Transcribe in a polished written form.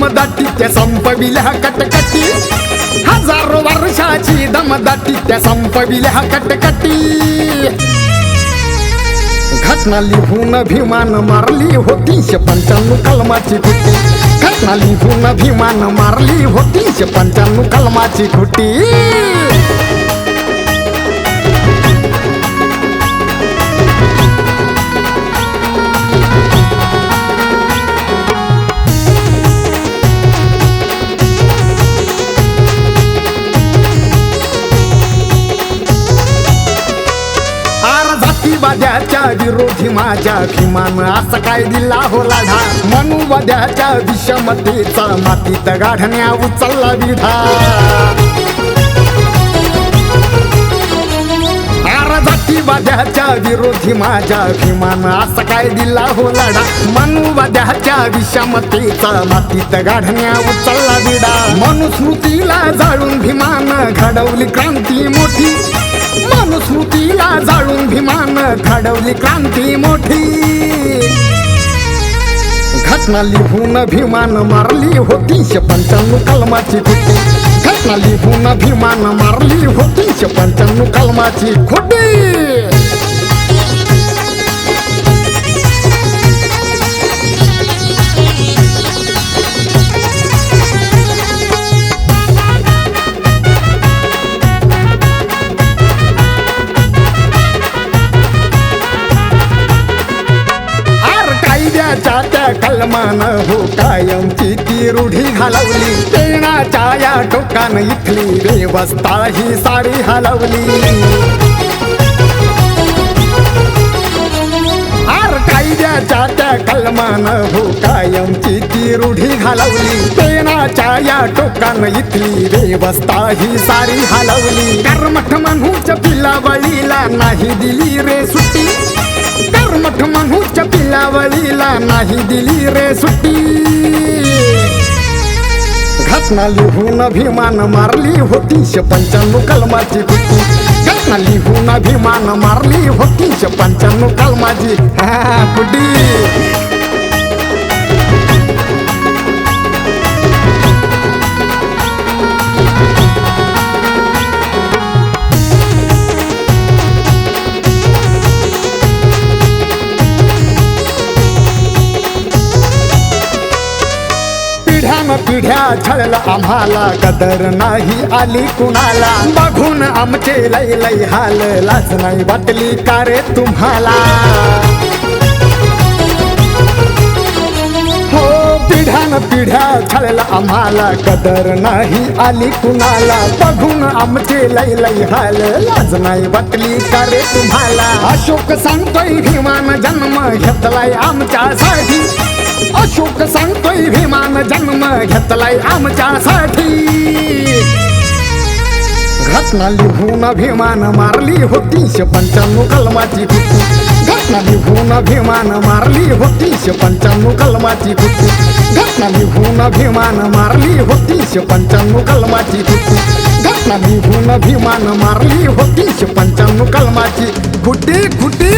दमदाटी त्या संपविल्या कटकटी, हजारो वर्षाची दमदाटी त्या संपविल्या कटकटी। घटना लिहून भीमान मारली होती 95 कलमाची खुटी, घटना लिहून भीमान मारली होती 95 कलमाची खुटी। जातीवाद्याच्या विरोधी माझ्या भीमान असा काय दिला हो लढा, मनुवाद्याच्या विषमतेचा मातीत गाढण्या उचलला विढा। जातीवाद्याच्या विरोधी माझ्या भीमान असा काय दिला हो लढा, मनुवाद्याच्या विषमतेचा मातीत गाढण्या उचलला विढा। मनुस्मृतीला जाळून भीमान घडवली क्रांती मोठी, मनुस्मृतीला जाळून भीमान घडवली क्रांती मोठी। घटना लिहून भीमान मारली होती 95 कलमाची खुटी, घटना लिहून भीमान मारली होती 95 कलमाची खुटी। त्या कलमानं हो कायमची ती रूढी घालवली, पेणाच्या या टोकानं इथली व्यवस्था ही सारी हलवली। कायद्याच्या त्या कलमानं हो कायमची ती रूढी घालवली, पेणाच्या या टोकानं इथली व्यवस्था ही सारी हलवली। कर्मठ मनूच्या पिलावळीला नाही दिली रे सुट्टी, कर्मठ मनूच्या पिलावळीला नाही दिली रे सुट्टी। घटना लिहून भीमान मारली होती 95 कलमाची खुटी, घटना लिहून भीमान मारली होती 95 कलमाची खुटी। पिढ्या छळला आम्हाला, कदर नाही आली कुणाला, बघून आमचे लय लय हाल, लाज नाही वाटली का रे तुम्हाला। हो पिढ्या छळला आम्हाला, कदर नाही आली कुणाला, बघून आमचे लय लय हाल, लाज नाही वाटली का रे तुम्हाला। अशोक सांगतोय भीमान जन्म घेतलाय आमच्यासाठी, अशोक सांगतोय भीमान जन्म घेतलाय आमच्यासाठी। घटना लिहून भीमान मारली होती 95 कलमाची खुटी, घटना लिहून भीमान मारली होती 95 कलमाची खुटी, घटना लिहून भीमान मारली होती 95 कलमाची खुटी, घटना लिहून भीमान मारली होती 95 कलमाची खुटी खुटी।